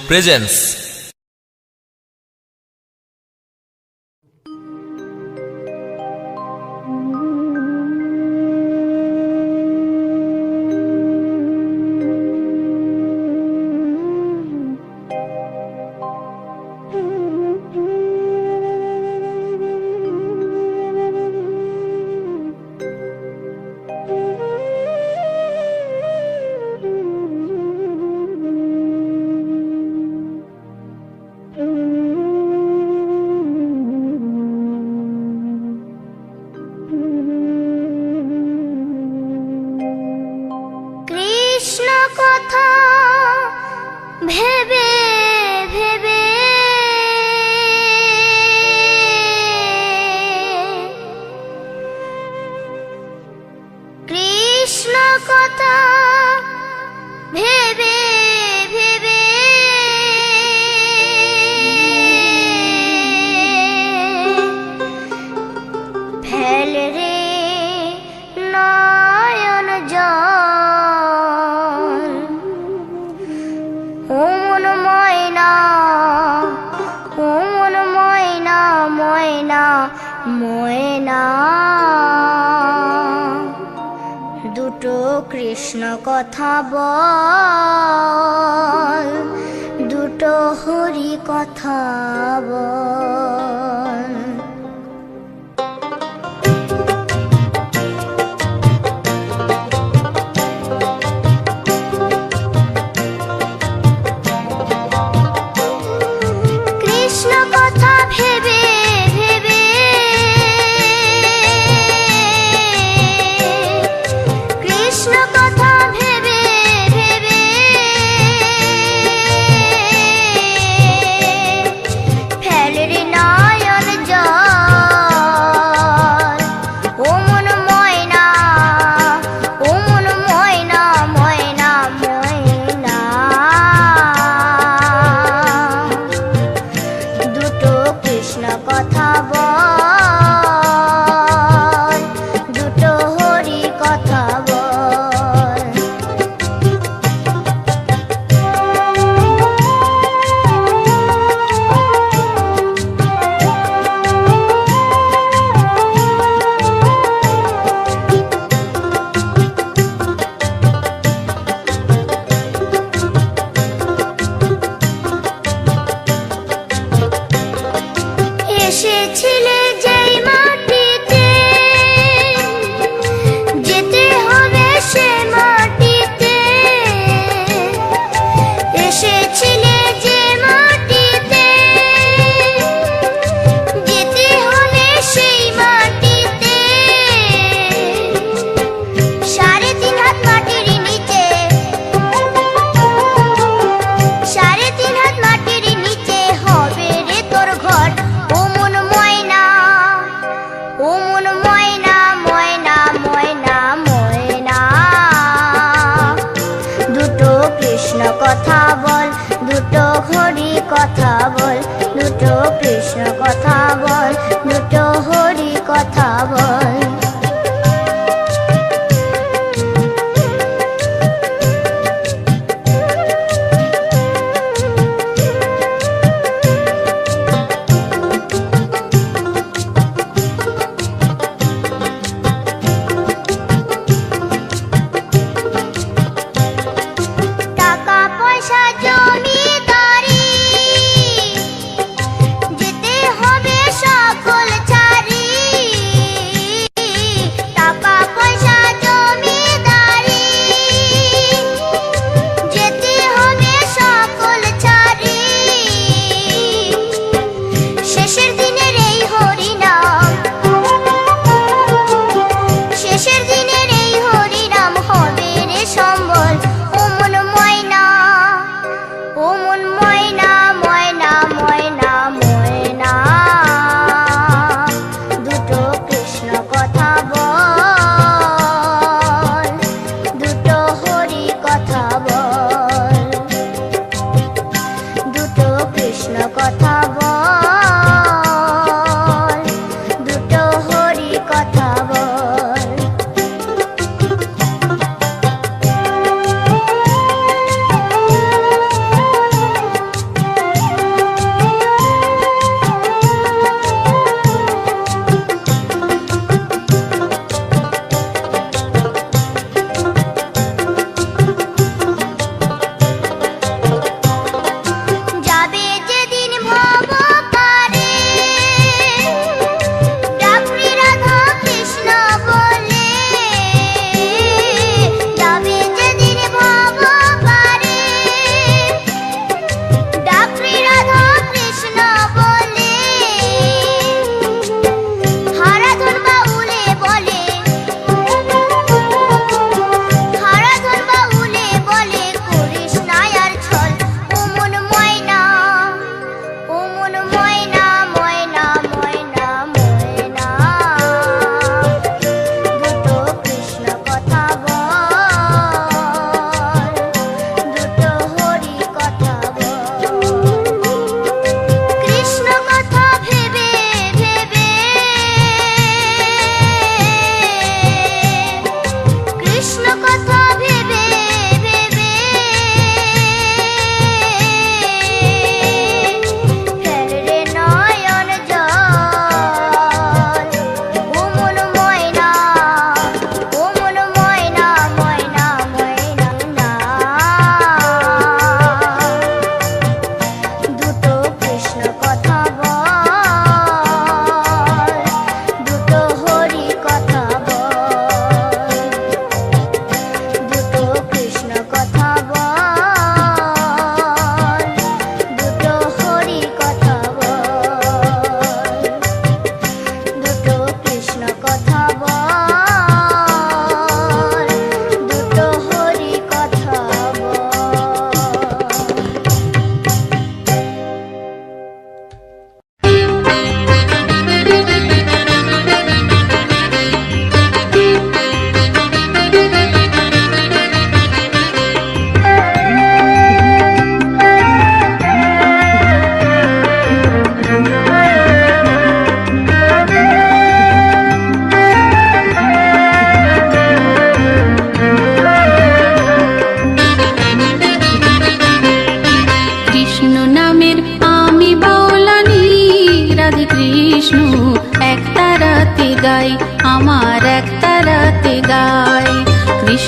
Presence. Krishna কথা ভেবে ভেবে কৃষ্ণ কথা ভেবে ভেবে ফেল রে নয়ন জল, ও মন ময়না, ও মন ময়না, ময়না ময়না। দুটো কৃষ্ণ কথা বল, দুটো হরি কথা বল। কৃষ্ণ কথা ভেবে ভেবে কৃষ্ণ কথা ভেবে ভেবে ফেল রে নয়ন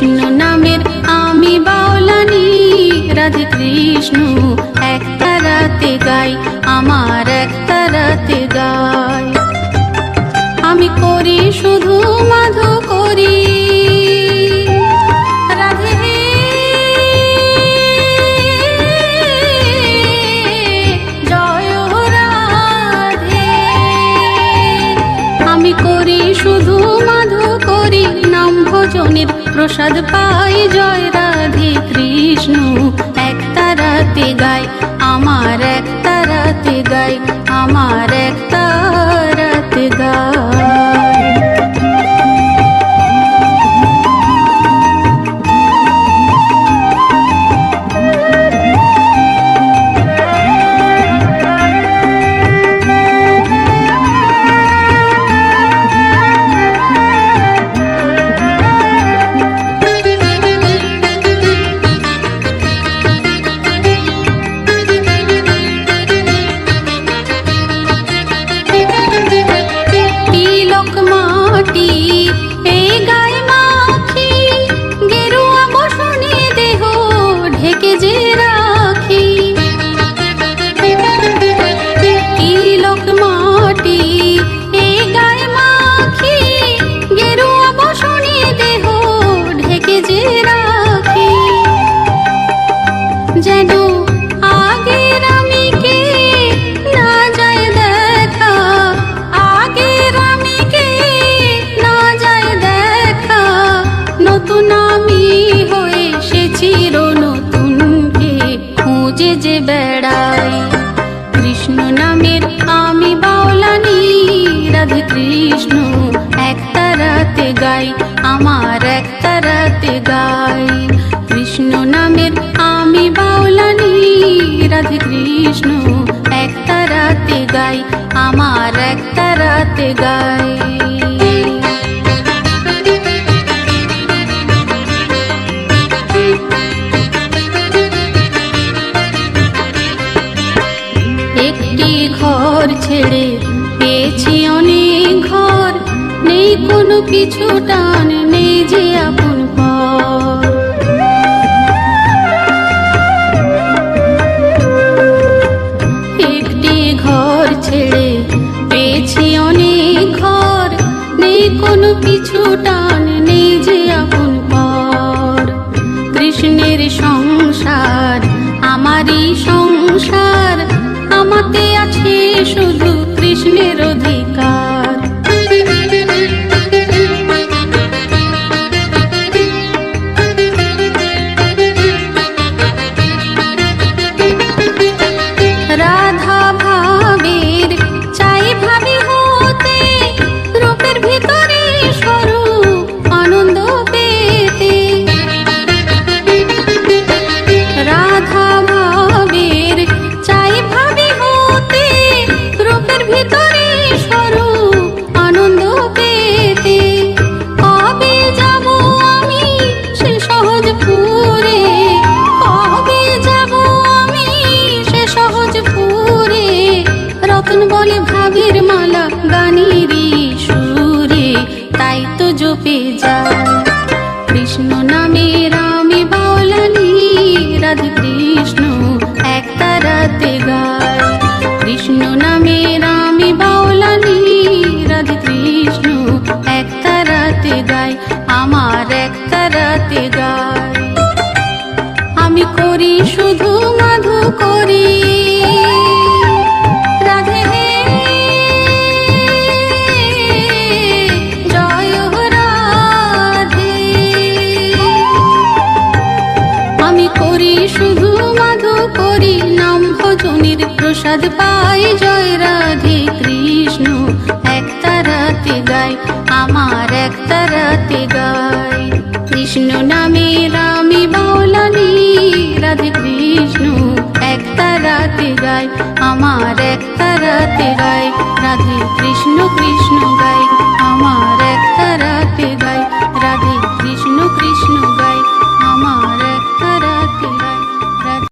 কৃষ্ণ নামের আমি বাউলানি, রাধে কৃষ্ণ একটা রাতে গাই, আমার একটা রাতে গাই। আমি করি শুধু মাধু করি, রাধে জয় রাধে। আমি করি শুধু মাধু করি, নাম ভজনের প্রসাদ পাই, জয় রাধে কৃষ্ণ একটা রাতে গাই, আমার একটা রাতে গাই, আমার একটা রাতে গাই। যেন আগের আমি কে না যায় দেখা, আগের আমি কে না যায় দেখা, নতুন আমি হয়ে সে চির নতুনকে খুঁজে যে বেড়াই। কৃষ্ণ নামের আমি বাউলানি, রাধে কৃষ্ণ একটা রাতে গাই, আমার একটা রাতে গাই। কৃষ্ণ নামের আমি বাউলানি, রাধে কৃষ্ণ একটা রাতে গাই, আমার একটা রাতে গাই। একটি ঘর ছেড়ে পেয়েছি অনেক ঘর, নেই কোনো কিছু টান, নেই যে আপন পর। একটি ঘর ছেড়ে পেয়েছি অনেক ঘর, নেই কোনো পিছু টান, নেই যে আপন পর। কৃষ্ণের সংসার আমারই সংসার, আমাতে আছে শুধু কৃষ্ণের অধিকার। রাধা ভাবের চাই ভাবি হতে, রূপের ভিতরে স্বরূপ আনন্দ পেতে। রাধা ভাবের চাই ভাবি হতে, রূপের ভিতরে স্বরূপ আনন্দ পেতে। কবে যাব আমি সে সহজপুরে, কবে যাব আমি সে সহজপুরে, রতন বলে ভাবের মালা গানেরই সুরে, তাই তো জপে যায়। কৃষ্ণ নামের আমি বাউলানি, রাধে কৃষ্ণ একটা রাতে গাই। কৃষ্ণ নামের আমি বাউলানি, রাধে কৃষ্ণ একটা রাতে গাই, আমার একটা রাতে গাই। আমি করি শুধু মাধু করি, রাধে জয় রাধে। আমি করি শুধু মাধু করি, নাম ভজনের প্রসাদ পাই, জয় রাধে কৃষ্ণ একটা রাতে গাই, আমার একটা রাতে গাই। কৃষ্ণ নামের আমি বাউলানি, রাধে কৃষ্ণ একটা রাতে গাই, আমার একটা রাতে গাই। রাধে কৃষ্ণ কৃষ্ণ গাই, আমার একটা রাতে